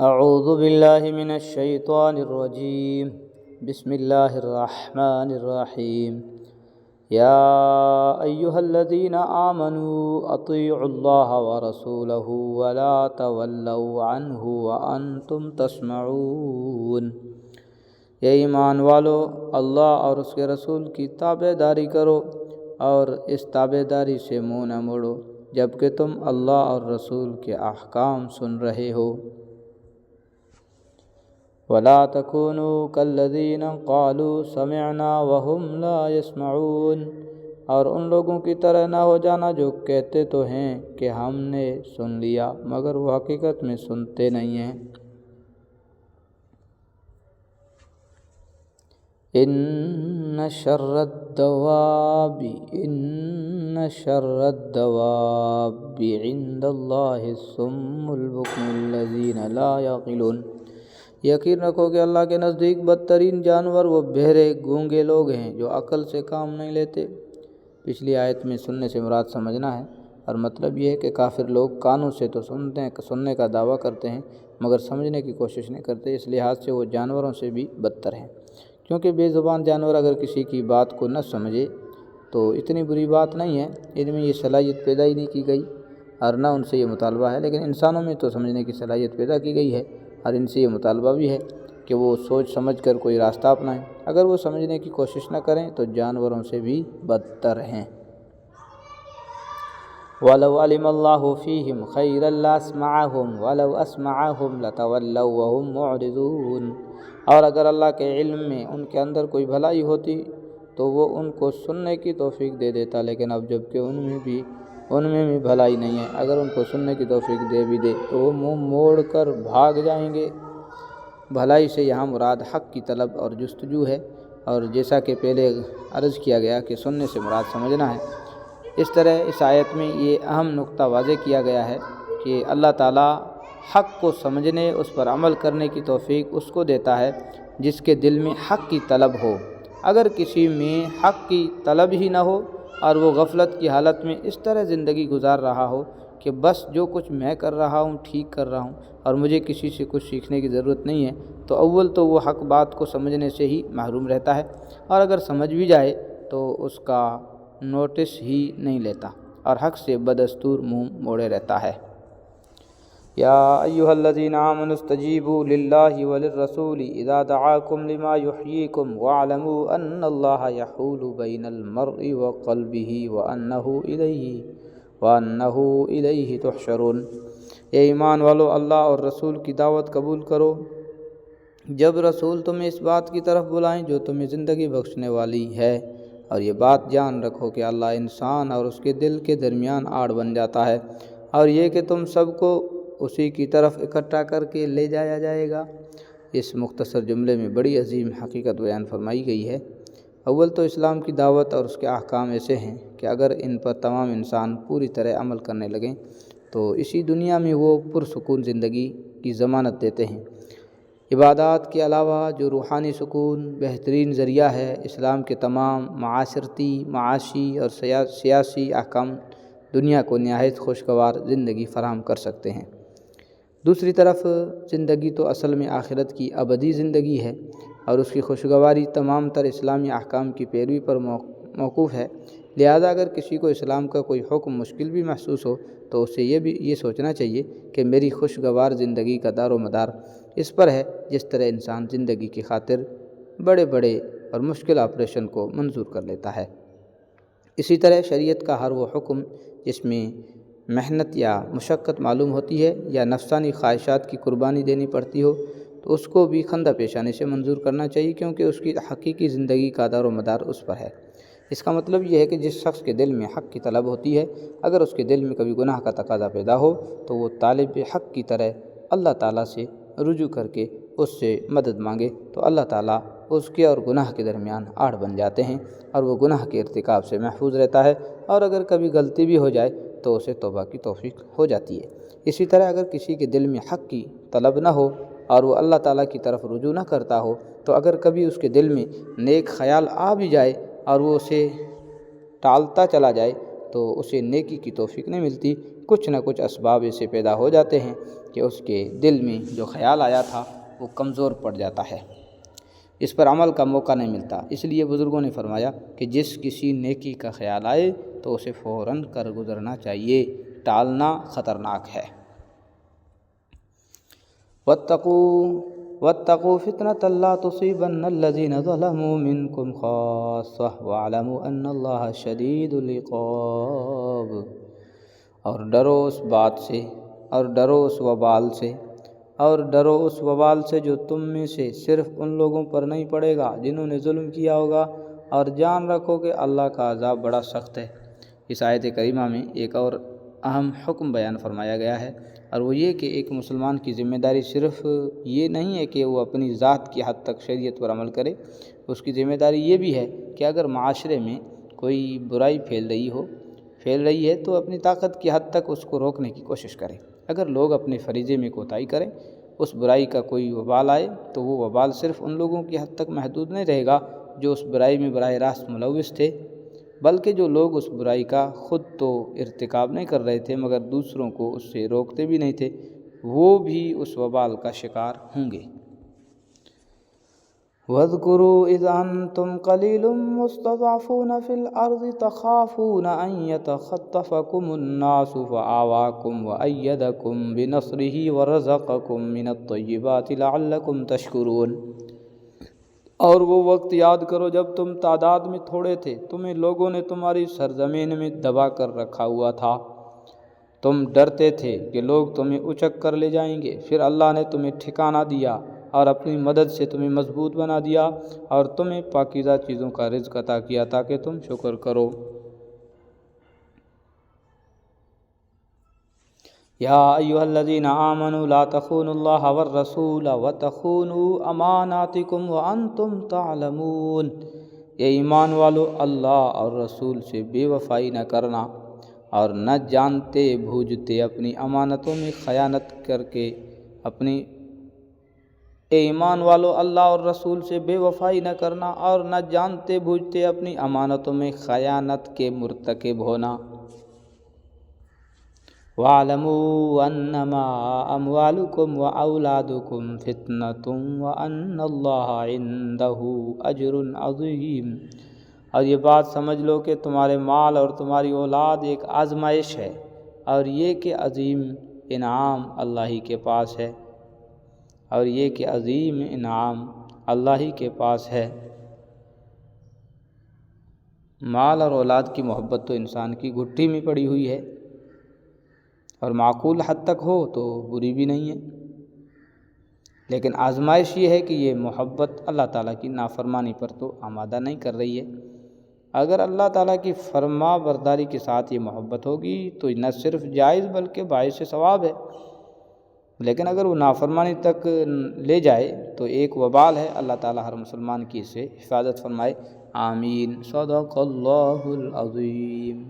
اعوذ باللہ من الشیطان الرجیم بسم اللہ الرحمن الرحیم یا ایہا الذین آمنوا اطیعوا اللہ ورسولہ ولا تولوا عنہ وانتم تسمعون۔ اے ایمان والو، اللہ اور اس کے رسول کی تابع داری کرو اور اس تابع داری سے منہ نہ موڑو جبکہ تم اللہ اور رسول کے احکام سن رہے ہو۔ وَلَا تَكُونُوا كَالَّذِينَ قَالُوا سَمِعْنَا وَهُمْ لَا يَسْمَعُونَ، اور ان لوگوں کی طرح نہ ہو جانا جو کہتے تو ہیں کہ ہم نے سن لیا مگر وہ حقیقت میں سنتے نہیں ہیں۔ إِنَّ شَرَّ الدَّوَابِّ عِندَ اللَّهِ الصُّمُّ الْبُكْمُ الَّذِينَ لَا يَعْقِلُونَ۔ یقین رکھو کہ اللہ کے نزدیک بدترین جانور وہ بہرے گونگے لوگ ہیں جو عقل سے کام نہیں لیتے۔ پچھلی آیت میں سننے سے مراد سمجھنا ہے، اور مطلب یہ ہے کہ کافر لوگ کانوں سے تو سننے کا دعویٰ کرتے ہیں مگر سمجھنے کی کوشش نہیں کرتے، اس لحاظ سے وہ جانوروں سے بھی بدتر ہیں، کیونکہ بے زبان جانور اگر کسی کی بات کو نہ سمجھے تو اتنی بری بات نہیں ہے، ان میں یہ صلاحیت پیدا ہی نہیں کی گئی اور نہ ان سے یہ مطالبہ ہے، لیکن انسانوں میں تو سمجھنے کی صلاحیت پیدا کی گئی ہے اور ان سے یہ مطالبہ بھی ہے کہ وہ سوچ سمجھ کر کوئی راستہ اپنائیں۔ اگر وہ سمجھنے کی کوشش نہ کریں تو جانوروں سے بھی بدتر ہیں۔ وَلَوْ عَلِمَ اللَّهُ فِيهِمْ خَيْرًا لَّأَسْمَعَهُمْ وَلَوْ أَسْمَعَهُمْ لَتَوَلَّوْا وَهُمْ مُعْرِضُونَ، اور اگر اللہ کے علم میں ان کے اندر کوئی بھلائی ہوتی تو وہ ان کو سننے کی توفیق دے دیتا، لیکن اب جب کہ ان میں بھی بھلائی نہیں ہے، اگر ان کو سننے کی توفیق دے بھی دے تو وہ منہ موڑ کر بھاگ جائیں گے۔ بھلائی سے یہاں مراد حق کی طلب اور جستجو ہے، اور جیسا کہ پہلے عرض کیا گیا کہ سننے سے مراد سمجھنا ہے، اس طرح اس آیت میں یہ اہم نقطہ واضح کیا گیا ہے کہ اللہ تعالیٰ حق کو سمجھنے، اس پر عمل کرنے کی توفیق اس کو دیتا ہے جس کے دل میں حق کی طلب ہو۔ اگر کسی میں حق کی طلب ہی نہ ہو اور وہ غفلت کی حالت میں اس طرح زندگی گزار رہا ہو کہ بس جو کچھ میں کر رہا ہوں ٹھیک کر رہا ہوں اور مجھے کسی سے کچھ سیکھنے کی ضرورت نہیں ہے، تو اول تو وہ حق بات کو سمجھنے سے ہی محروم رہتا ہے، اور اگر سمجھ بھی جائے تو اس کا نوٹس ہی نہیں لیتا اور حق سے بدستور منہ موڑے رہتا ہے۔ یا ایھا الذین آمنوا استجیبوا للہ وللرسول اذا دعاکم لما یحییکم واعلموا ان اللہ یحول بین المرء وقلبہ وانہ الیہ تحشرون۔ اے ایمان والو، اللہ اور رسول کی دعوت قبول کرو جب رسول تمہیں اس بات کی طرف بلائیں جو تمہیں زندگی بخشنے والی ہے، اور یہ بات جان رکھو کہ اللہ انسان اور اس کے دل کے درمیان آڑ بن جاتا ہے، اور یہ کہ تم سب کو اسی کی طرف اکٹھا کر کے لے جایا جائے گا۔ اس مختصر جملے میں بڑی عظیم حقیقت بیان فرمائی گئی ہے۔ اول تو اسلام کی دعوت اور اس کے احکام ایسے ہیں کہ اگر ان پر تمام انسان پوری طرح عمل کرنے لگیں تو اسی دنیا میں وہ پرسکون زندگی کی ضمانت دیتے ہیں۔ عبادات کے علاوہ جو روحانی سکون بہترین ذریعہ ہے، اسلام کے تمام معاشرتی، معاشی اور سیاسی احکام دنیا کو نہایت خوشگوار زندگی فراہم کر سکتے ہیں۔ دوسری طرف زندگی تو اصل میں آخرت کی ابدی زندگی ہے، اور اس کی خوشگواری تمام تر اسلامی احکام کی پیروی پر موقوف ہے، لہذا اگر کسی کو اسلام کا کوئی حکم مشکل بھی محسوس ہو تو اسے یہ سوچنا چاہیے کہ میری خوشگوار زندگی کا دار و مدار اس پر ہے جس طرح انسان زندگی کی خاطر بڑے بڑے اور مشکل آپریشن کو منظور کر لیتا ہے۔ اسی طرح شریعت کا ہر وہ حکم جس میں محنت یا مشقت معلوم ہوتی ہے یا نفسانی خواہشات کی قربانی دینی پڑتی ہو تو اس کو بھی خندہ پیشانی سے منظور کرنا چاہیے، کیونکہ اس کی حقیقی زندگی کا دار و مدار اس پر ہے۔ اس کا مطلب یہ ہے کہ جس شخص کے دل میں حق کی طلب ہوتی ہے، اگر اس کے دل میں کبھی گناہ کا تقاضا پیدا ہو تو وہ طالب حق کی طرح اللہ تعالیٰ سے رجوع کر کے اس سے مدد مانگے تو اللہ تعالیٰ اس کے اور گناہ کے درمیان آڑ بن جاتے ہیں اور وہ گناہ کے ارتکاب سے محفوظ رہتا ہے، اور اگر کبھی غلطی بھی ہو جائے تو اسے توبہ کی توفیق ہو جاتی ہے۔ اسی طرح اگر کسی کے دل میں حق کی طلب نہ ہو اور وہ اللہ تعالیٰ کی طرف رجوع نہ کرتا ہو تو اگر کبھی اس کے دل میں نیک خیال آ بھی جائے اور وہ اسے ٹالتا چلا جائے تو اسے نیکی کی توفیق نہیں ملتی، کچھ نہ کچھ اسباب ایسے پیدا ہو جاتے ہیں کہ اس کے دل میں جو خیال آیا تھا وہ کمزور پڑ جاتا ہے، اس پر عمل کا موقع نہیں ملتا۔ اس لیے بزرگوں نے فرمایا کہ جس کسی نیکی کا خیال آئے تو اسے فوراً کر گزرنا چاہیے، ٹالنا خطرناک ہے۔ واتقوا فتنة لا تصيبن الذين ظلموا منكم خاصة واعلموا ان اللہ شدید العقاب۔ اور ڈرو اس بات سے، اور ڈرو اس وبال سے، اور ڈرو اس وبال سے جو تم میں سے صرف ان لوگوں پر نہیں پڑے گا جنہوں نے ظلم کیا ہوگا، اور جان رکھو کہ اللہ کا عذاب بڑا سخت ہے۔ اس آیت کریمہ میں ایک اور اہم حکم بیان فرمایا گیا ہے، اور وہ یہ کہ ایک مسلمان کی ذمہ داری صرف یہ نہیں ہے کہ وہ اپنی ذات کی حد تک شریعت پر عمل کرے، اس کی ذمہ داری یہ بھی ہے کہ اگر معاشرے میں کوئی برائی پھیل رہی ہے تو اپنی طاقت کی حد تک اس کو روکنے کی کوشش کرے۔ اگر لوگ اپنے فریضے میں کوتاہی کریں، اس برائی کا کوئی وبال آئے تو وہ وبال صرف ان لوگوں کی حد تک محدود نہیں رہے گا جو اس برائی میں براہ راست ملوث تھے، بلکہ جو لوگ اس برائی کا خود تو ارتکاب نہیں کر رہے تھے مگر دوسروں کو اس سے روکتے بھی نہیں تھے، وہ بھی اس وبال کا شکار ہوں گے۔ وَاذْكُرُوا إِذْ أَنْتُمْ قَلِيلٌ مُّسْتَضْعَفُونَ فِي الْأَرْضِ تَخَافُونَ أَن يَتَخَطَّفَكُمُ النَّاسُ فَآوَاكُمْ وَأَيَّدَكُمْ بِنَصْرِهِ وَرَزَقَكُم مِّنَ الطَّيِّبَاتِ لَعَلَّكُمْ تَشْكُرُونَ۔ اور وہ وقت یاد کرو جب تم تعداد میں تھوڑے تھے، تمہیں لوگوں نے تمہاری سرزمین میں دبا کر رکھا ہوا تھا، تم ڈرتے تھے کہ لوگ تمہیں اچک کر لے جائیں گے، پھر اللہ نے تمہیں ٹھکانہ دیا اور اپنی مدد سے تمہیں مضبوط بنا دیا اور تمہیں پاکیزہ چیزوں کا رزق عطا کیا تاکہ تم شکر کرو۔ یا ایھا الذین آمنوا لا تخونوا اللہ والرسول وتخونوا اماناتکم وانتم تعلمون۔ اے ایمان والو، اللہ اور رسول سے بے وفائی نہ کرنا اور نہ جانتے بوجھتے اپنی امانتوں میں خیانت کر کے اے ایمان والو، اللہ اور رسول سے بے وفائی نہ کرنا اور نہ جانتے بوجھتے اپنی امانتوں میں خیانت کے مرتکب ہونا۔ وَاعْلَمُوا أَنَّمَا أَمْوَالُكُمْ وَأَوْلَادُكُمْ فِتْنَةٌ وَأَنَّ اللَّهَ عِندَهُ أَجْرٌ عَظِيمٌ۔ اور یہ بات سمجھ لو کہ تمہارے مال اور تمہاری اولاد ایک آزمائش ہے، اور یہ کہ عظیم انعام اللہ ہی کے پاس ہے، اور یہ کہ عظیم انعام اللہ ہی کے پاس ہے۔ مال اور اولاد کی محبت تو انسان کی گھٹی میں پڑی ہوئی ہے، اور معقول حد تک ہو تو بری بھی نہیں ہے، لیکن آزمائش یہ ہے کہ یہ محبت اللہ تعالیٰ کی نافرمانی پر تو آمادہ نہیں کر رہی ہے۔ اگر اللہ تعالیٰ کی فرما برداری کے ساتھ یہ محبت ہوگی تو نہ صرف جائز بلکہ باعث ثواب ہے، لیکن اگر وہ نافرمانی تک لے جائے تو ایک وبال ہے۔ اللہ تعالیٰ ہر مسلمان کی اسے حفاظت فرمائے، آمین۔ صدق اللہ العظیم۔